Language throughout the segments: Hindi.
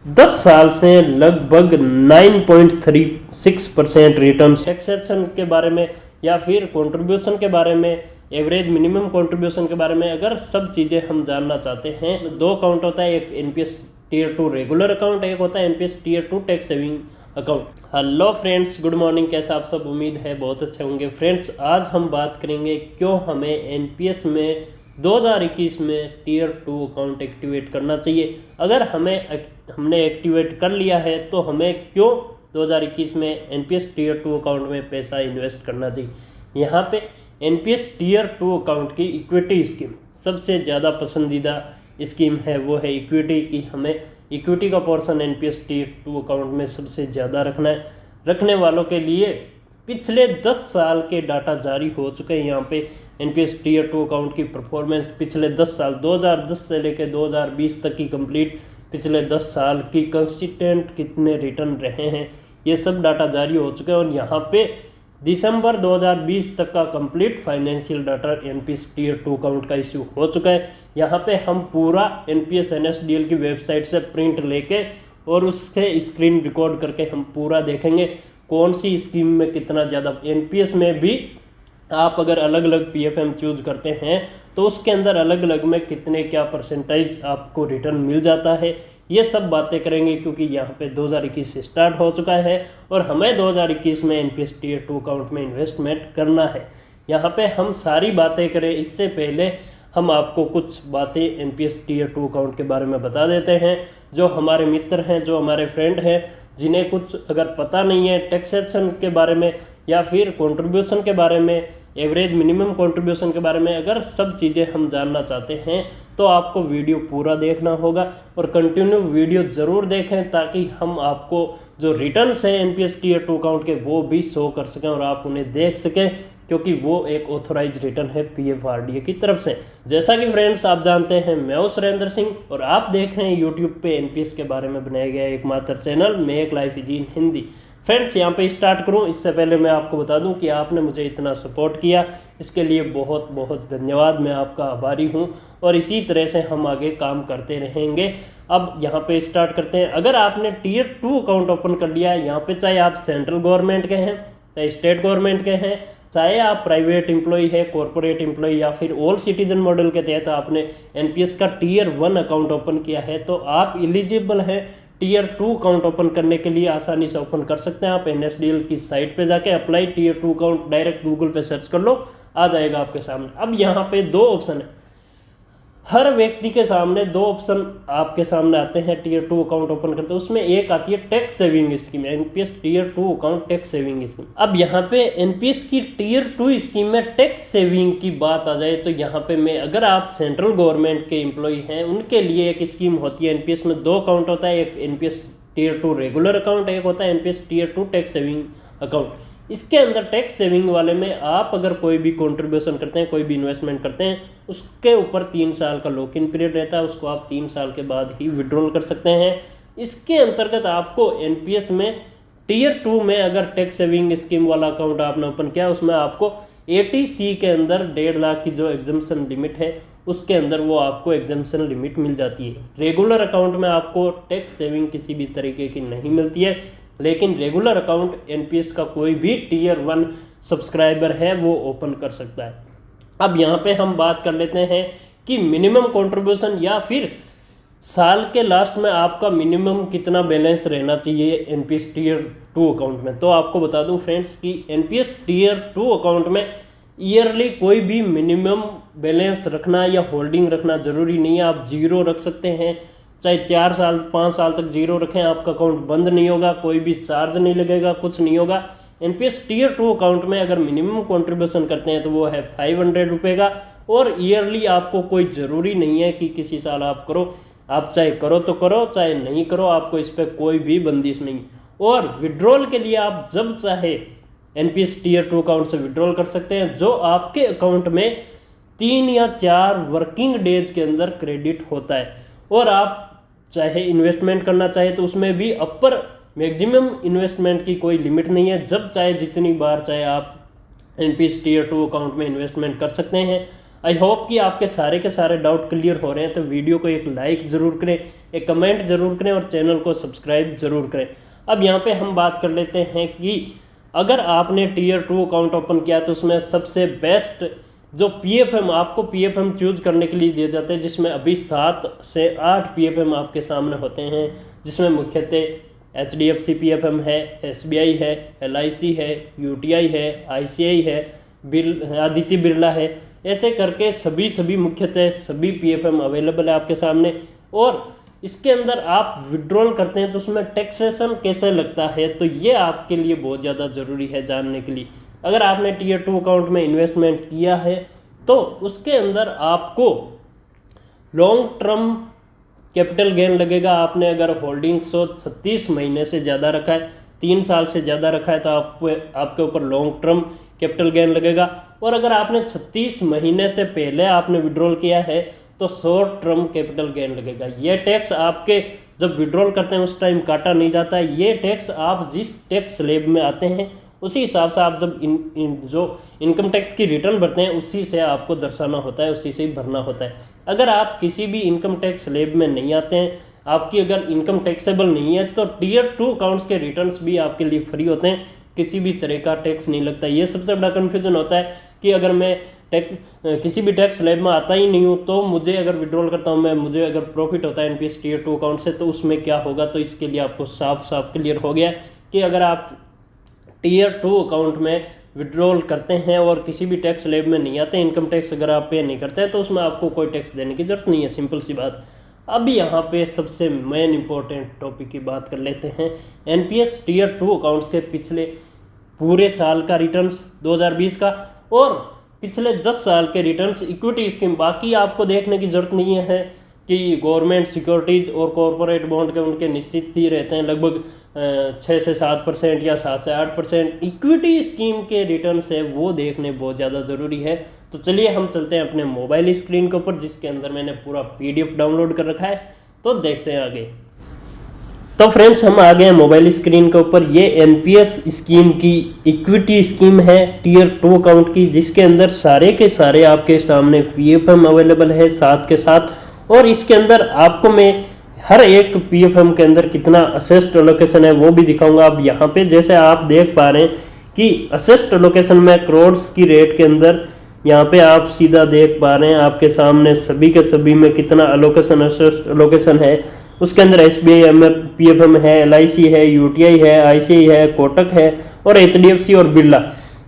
10 साल से लगभग 9.36% रिटर्न। टैक्सेशन के बारे में या फिर कंट्रीब्यूशन के बारे में, एवरेज मिनिमम कंट्रीब्यूशन के बारे में अगर सब चीज़ें हम जानना चाहते हैं, दो अकाउंट होता है, एक एनपीएस टियर 2 रेगुलर अकाउंट, एक होता है NPS tier 2 tax saving account. Hello friends, good morning. कैसा आप सब? उम्मीद है बहुत अच्छे होंगे। फ्रेंड्स, आज हम बात करेंगे क्यों हमें एनपीएस में 2021 में टियर 2 अकाउंट एक्टिवेट करना चाहिए। अगर हमने एक्टिवेट कर लिया है तो हमें क्यों 2021 में एनपीएस टियर 2 अकाउंट में पैसा इन्वेस्ट करना चाहिए। यहाँ पे एनपीएस टियर 2 अकाउंट की इक्विटी स्कीम सबसे ज़्यादा पसंदीदा स्कीम है, वो है इक्विटी की। हमें इक्विटी का पोर्शन एनपीएस टियर 2 अकाउंट में सबसे ज़्यादा रखना है। रखने वालों के लिए पिछले 10 साल के डाटा जारी हो चुके हैं। यहाँ पे एनपीएस टियर 2 अकाउंट की परफॉर्मेंस पिछले 10 साल 2010 से लेकर 2020 तक की कंप्लीट पिछले 10 साल की कंसिस्टेंट कितने रिटर्न रहे हैं, ये सब डाटा जारी हो चुके हैं। और यहाँ पे दिसंबर 2020 तक का complete financial data NPS tier 2 account का इश्यू हो चुका है। यहाँ पे हम पूरा एनपीएस एनएसडीएल की वेबसाइट से प्रिंट लेके और उससे स्क्रीन रिकॉर्ड करके हम पूरा देखेंगे कौन सी स्कीम में कितना ज़्यादा। एनपीएस में भी आप अगर अलग अलग पीएफएम चूज करते हैं तो उसके अंदर अलग अलग में कितने क्या परसेंटेज आपको रिटर्न मिल जाता है, ये सब बातें करेंगे। क्योंकि यहाँ पे 2021 से स्टार्ट हो चुका है और हमें 2021 में एनपीएस टियर 2 अकाउंट में इन्वेस्टमेंट करना है। यहाँ पे हम सारी बातें करें इससे पहले हम आपको कुछ बातें एनपीएस टियर 2 अकाउंट के बारे में बता देते हैं। जो हमारे मित्र हैं, जो हमारे फ्रेंड हैं, जिन्हें कुछ अगर पता नहीं है टैक्सेशन के बारे में या फिर कंट्रीब्यूशन के बारे में, एवरेज मिनिमम कंट्रीब्यूशन के बारे में अगर सब चीज़ें हम जानना चाहते हैं तो आपको वीडियो पूरा देखना होगा और कंटिन्यू वीडियो ज़रूर देखें ताकि हम आपको जो रिटर्न्स हैं एनपीएस टियर 2 अकाउंट के वो भी शो कर सकें और आप उन्हें देख सकें, क्योंकि वो एक ऑथोराइज रिटर्न है पीएफआरडीए की तरफ से। जैसा कि फ्रेंड्स आप जानते हैं, मैं हूं सुरेंद्र सिंह और आप देख रहे हैं यूट्यूब पे एनपीएस के बारे में बनाया गया एकमात्र channel make life easy in Hindi. Friends, यहाँ पे स्टार्ट करूँ इससे पहले मैं आपको बता दूं कि आपने मुझे इतना सपोर्ट किया, इसके लिए बहुत बहुत धन्यवाद। मैं आपका आभारी हूँ और इसी तरह से हम आगे काम करते रहेंगे। अब यहाँ पे स्टार्ट करते हैं। अगर आपने टियर 2 अकाउंट ओपन कर लिया है, यहाँ पे चाहे आप सेंट्रल गवर्नमेंट के हैं, चाहे स्टेट गवर्नमेंट के हैं, चाहे आप प्राइवेट एम्प्लॉय है, कॉर्पोरेट एम्प्लॉय या फिर ऑल सिटीजन मॉडल के तहत आपने एनपीएस का टियर 1 अकाउंट ओपन किया है, तो आप एलिजिबल हैं टियर 2 अकाउंट ओपन करने के लिए। आसानी से ओपन कर सकते हैं आप एनएसडीएल की साइट पे जाके apply tier 2 account direct Google पे सर्च कर लो, आ जाएगा आपके सामने। अब यहाँ पे दो ऑप्शन है, हर व्यक्ति के सामने दो ऑप्शन आपके सामने आते हैं टियर 2 अकाउंट ओपन करते हैं। उसमें एक आती है tax saving scheme, NPS tier 2 account tax saving scheme. अब यहाँ पे एनपीएस की टियर 2 स्कीम में टैक्स सेविंग की बात आ जाए तो यहाँ पे मैं अगर आप सेंट्रल गवर्नमेंट के एम्प्लॉय हैं उनके लिए एक स्कीम होती है। एनपीएस में दो अकाउंट होता है, एक एनपीएस टियर 2 रेगुलर अकाउंट, एक होता है NPS tier 2 tax saving account. इसके अंदर टैक्स सेविंग वाले में आप अगर कोई भी कंट्रीब्यूशन करते हैं, कोई भी इन्वेस्टमेंट करते हैं, उसके ऊपर 3 साल का लॉक इन पीरियड रहता है, उसको आप 3 साल के बाद ही विड्रॉल कर सकते हैं। इसके अंतर्गत आपको एनपीएस में टियर 2 में अगर टैक्स सेविंग स्कीम वाला अकाउंट आपने ओपन किया, उसमें आपको एटीसी के अंदर 1.5 लाख की जो एग्जम्पशन लिमिट है उसके अंदर वो आपको एग्जम्पशन लिमिट मिल जाती है। रेगुलर अकाउंट में आपको टैक्स सेविंग किसी भी तरीके की नहीं मिलती है, लेकिन रेगुलर अकाउंट एनपीएस का कोई भी टियर 1 सब्सक्राइबर है वो ओपन कर सकता है। अब यहाँ पे हम बात कर लेते हैं कि मिनिमम कंट्रीब्यूशन या फिर साल के लास्ट में आपका मिनिमम कितना बैलेंस रहना चाहिए एनपीएस टियर 2 अकाउंट में। तो आपको बता दूं फ्रेंड्स कि एनपीएस टियर 2 अकाउंट में ईयरली कोई भी मिनिमम बैलेंस रखना या होल्डिंग रखना ज़रूरी नहीं है। आप जीरो रख सकते हैं, चाहे 4 साल 5 साल तक जीरो रखें, आपका अकाउंट बंद नहीं होगा, कोई भी चार्ज नहीं लगेगा, कुछ नहीं होगा। एनपीएस टियर 2 अकाउंट में अगर मिनिमम कंट्रीब्यूशन करते हैं तो वो है 500 रुपये का और ईयरली आपको कोई ज़रूरी नहीं है कि किसी साल आप करो, आप चाहे करो तो करो, चाहे नहीं करो, आपको इस पर कोई भी बंदिश नहीं। और विड्रॉल के लिए आप जब चाहे एनपीएस टियर 2 अकाउंट से विड्रॉल कर सकते हैं, जो आपके अकाउंट में 3 या 4 वर्किंग डेज के अंदर क्रेडिट होता है। और आप चाहे इन्वेस्टमेंट करना चाहे तो उसमें भी अपर मैक्सिमम इन्वेस्टमेंट की कोई लिमिट नहीं है, जब चाहे जितनी बार चाहे आप एनपीएस टियर 2 अकाउंट में इन्वेस्टमेंट कर सकते हैं। आई होप कि आपके सारे के सारे डाउट क्लियर हो रहे हैं। तो वीडियो को एक लाइक ज़रूर करें, एक कमेंट ज़रूर करें और चैनल को सब्सक्राइब ज़रूर करें। अब यहाँ पे हम बात कर लेते हैं कि अगर आपने टीयर 2 अकाउंट ओपन किया तो उसमें सबसे बेस्ट जो PFM आपको PFM चूज करने के लिए दिए जाते हैं, जिसमें अभी 7 से 8 PFM आपके सामने होते हैं, जिसमें मुख्यतः HDFC PFM है, SBI है, LIC है, UTI है, ICI है, आदित्य बिरला है। ऐसे करके सभी मुख्यतः सभी PFM अवेलेबल है आपके सामने। और इसके अंदर आप विड्रॉल करते हैं तो उसमें टैक्सेशन कैसे लगता है, तो ये आपके लिए बहुत ज़्यादा ज़रूरी है जानने के लिए। अगर आपने टीयर 2 अकाउंट में इन्वेस्टमेंट किया है तो उसके अंदर आपको लॉन्ग टर्म कैपिटल गेन लगेगा। आपने अगर होल्डिंग 36 महीने से ज़्यादा रखा है, 3 साल से ज़्यादा रखा है, तो आपके ऊपर लॉन्ग टर्म कैपिटल गेन लगेगा। और अगर आपने 36 महीने से पहले आपने विड्रॉल किया है तो शॉर्ट टर्म कैपिटल गेन लगेगा। ये टैक्स आपके जब विड्रॉल करते हैं उस टाइम काटा नहीं जाता है। ये टैक्स आप जिस टैक्स स्लैब में आते हैं उसी हिसाब से आप जब जो इनकम टैक्स की रिटर्न भरते हैं उसी से आपको दर्शाना होता है, उसी से ही भरना होता है। अगर आप किसी भी इनकम टैक्स स्लैब में नहीं आते हैं, आपकी अगर इनकम टैक्सेबल नहीं है, तो टीयर 2 अकाउंट्स के रिटर्न्स भी आपके लिए फ्री होते हैं, किसी भी तरह का टैक्स नहीं लगता। ये सबसे बड़ा कन्फ्यूजन होता है कि अगर मैं किसी भी टैक्स स्लैब में आता ही नहीं हूँ तो मुझे अगर विड्रॉल करता हूँ मुझे अगर प्रॉफिट होता है एनपीएस टीयर 2 अकाउंट से, तो उसमें क्या होगा। तो इसके लिए आपको साफ क्लियर हो गया कि अगर आप टीयर 2 अकाउंट में विड्रॉल करते हैं और किसी भी टैक्स स्लैब में नहीं आते, इनकम टैक्स अगर आप पे नहीं करते हैं, तो उसमें आपको कोई टैक्स देने की जरूरत नहीं है, सिंपल सी बात। अब यहाँ पे सबसे मेन इंपॉर्टेंट टॉपिक की बात कर लेते हैं, एनपीएस टीयर 2 अकाउंट्स के पिछले पूरे साल का रिटर्न्स 2020 का और पिछले 10 साल के रिटर्न्स इक्विटी स्कीम। बाकी आपको देखने की जरूरत नहीं है कि गवर्नमेंट सिक्योरिटीज़ और कॉरपोरेट बॉन्ड के उनके निश्चित ही रहते हैं, लगभग 6 से 7% या 7 से 8%। इक्विटी स्कीम के रिटर्न्स है वो देखने बहुत ज़्यादा ज़रूरी है। तो चलिए हम चलते हैं अपने मोबाइल स्क्रीन के ऊपर, जिसके अंदर मैंने पूरा PDF डाउनलोड कर रखा है, तो देखते हैं आगे। तो फ्रेंड्स हम आ गए हैं मोबाइल स्क्रीन के ऊपर। ये एनपीएस स्कीम की इक्विटी स्कीम है टीयर 2 अकाउंट की, जिसके अंदर सारे के सारे आपके सामने PFM अवेलेबल है साथ के साथ। और इसके अंदर आपको मैं हर एक PFM के अंदर कितना असेस्ड एलोकेशन है वो भी दिखाऊंगा। अब यहाँ पे जैसे आप देख पा रहे हैं कि असेस्ड एलोकेशन में करोड्स की रेट के अंदर यहाँ पे आप सीधा देख पा रहे हैं आपके सामने सभी के सभी में कितना एलोकेशन असेस्ड एलोकेशन है। उसके अंदर SBI PFM है, LIC है, UTI है, ICI है, कोटक है और HDFC और बिरला।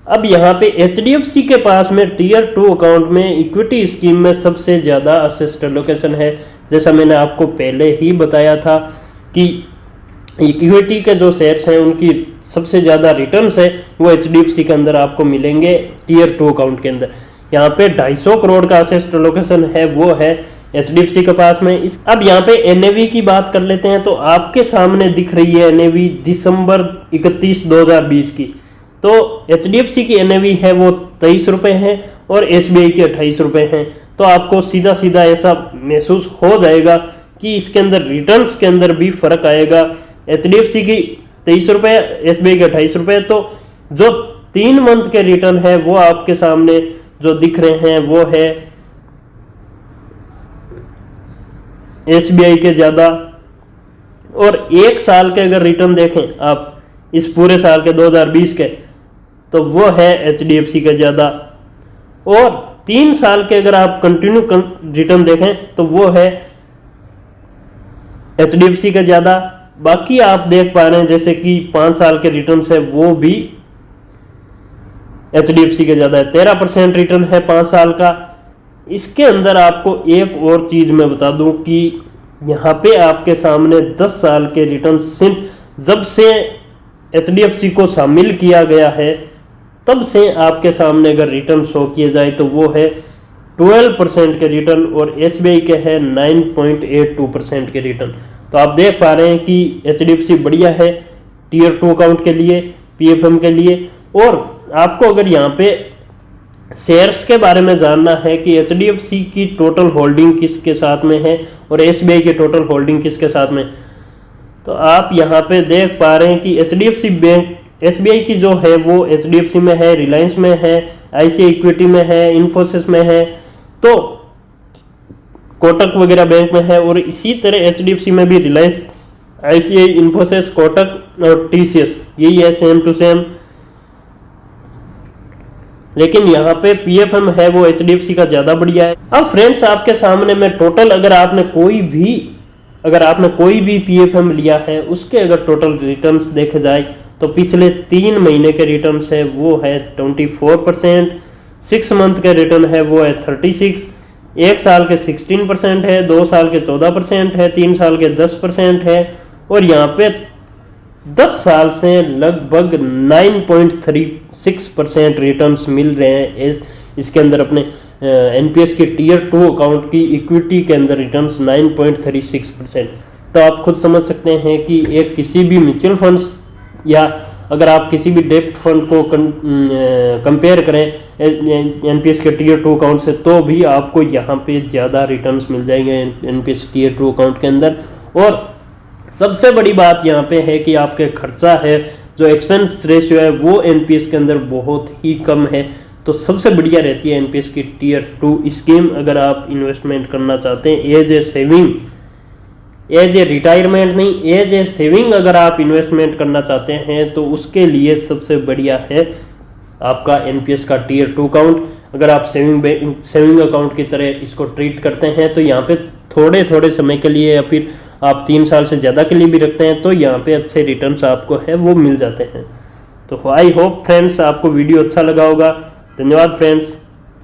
अब यहाँ पे HDFC के पास में टीयर 2 अकाउंट में इक्विटी स्कीम में सबसे ज़्यादा असेस्ड एलोकेशन है। जैसा मैंने आपको पहले ही बताया था कि इक्विटी के जो शेयर्स हैं उनकी सबसे ज़्यादा रिटर्न्स है वो HDFC के अंदर आपको मिलेंगे टीयर 2 अकाउंट के अंदर। यहाँ पे 250 करोड़ का असेस्ड एलोकेशन है वो है HDFC के पास में। अब यहाँ पे NAV की बात कर लेते हैं, तो आपके सामने दिख रही है NAV दिसंबर 31, 2020 की। तो HDFC की NAV है वो 23 रुपये है और SBI की 28 रुपये हैं। तो आपको सीधा सीधा ऐसा महसूस हो जाएगा कि इसके अंदर रिटर्न्स के अंदर भी फर्क आएगा। HDFC की 23 रुपये, SBI के 28 रुपये। तो जो 3 मंथ के रिटर्न है वो आपके सामने जो दिख रहे हैं वो है SBI के ज़्यादा। और 1 साल के अगर रिटर्न देखें आप इस पूरे साल के 2020 के, तो वो है HDFC का ज़्यादा। और 3 साल के अगर आप कंटिन्यू रिटर्न देखें तो वो है HDFC का ज़्यादा। बाकी आप देख पा रहे हैं जैसे कि 5 साल के रिटर्न है वो भी HDFC का ज़्यादा है, 13% रिटर्न है 5 साल का। इसके अंदर आपको एक और चीज़ मैं बता दूं कि यहाँ पे आपके सामने 10 साल के रिटर्न सिर्फ जब से HDFC को शामिल किया गया है तब से आपके सामने अगर रिटर्न शो किए जाए तो वो है 12% के रिटर्न और SBI के है 9.82% के रिटर्न। तो आप देख पा रहे हैं कि HDFC बढ़िया है टीयर 2 अकाउंट के लिए, PFM के लिए। और आपको अगर यहाँ पे शेयर्स के बारे में जानना है कि HDFC की टोटल होल्डिंग किसके साथ में है और SBI की टोटल होल्डिंग किसके साथ में, तो आप यहाँ पे देख पा रहे हैं कि HDFC बैंक SBI की जो है वो HDFC में है, रिलायंस में है, ICI इक्विटी में है, इन्फोसिस में है, तो कोटक वगैरह बैंक में है, और इसी तरह HDFC में भी रिलायंस, ICI, इन्फोसिस, कोटक और TCS यही है, सेम टू सेम। लेकिन यहाँ पे PFM है वो HDFC का ज़्यादा बढ़िया है। अब फ्रेंड्स आपके सामने में टोटल अगर आपने कोई भी PFM लिया है उसके अगर टोटल रिटर्न्स देखे जाए तो पिछले 3 महीने के रिटर्न्स है वो है 24%, 6 मंथ के रिटर्न है वो है 36%, 1 साल के 16% है, 2 साल के 14% है, 3 साल के 10% है, और यहाँ पे 10 साल से लगभग 9.36% रिटर्न्स मिल रहे हैं। इसके अंदर अपने NPS के टीयर 2 अकाउंट की इक्विटी के अंदर रिटर्न्स 9.36%। तो आप खुद समझ सकते हैं कि एक किसी भी म्यूचुअल फंड्स या अगर आप किसी भी डेब्ट फंड को कंपेयर करें NPS के टीयर 2 अकाउंट से, तो भी आपको यहाँ पे ज़्यादा रिटर्न्स मिल जाएंगे NPS टीयर 2 अकाउंट के अंदर। और सबसे बड़ी बात यहाँ पे है कि आपके खर्चा है, जो एक्सपेंस रेशियो है वो NPS के अंदर बहुत ही कम है। तो सबसे बढ़िया रहती है NPS की टीयर 2 स्कीम अगर आप इन्वेस्टमेंट करना चाहते हैं as a saving, as a retirement नहीं, एज ए सेविंग अगर आप इन्वेस्टमेंट करना चाहते हैं तो उसके लिए सबसे बढ़िया है आपका NPS का टीयर 2 अकाउंट। अगर आप सेविंग अकाउंट की तरह इसको ट्रीट करते हैं तो यहाँ पे थोड़े समय के लिए या फिर आप 3 साल से ज़्यादा के लिए भी रखते हैं तो यहाँ पे अच्छे रिटर्न्स आपको है वो मिल जाते हैं। तो आई होप फ्रेंड्स आपको वीडियो अच्छा लगा होगा। धन्यवाद फ्रेंड्स।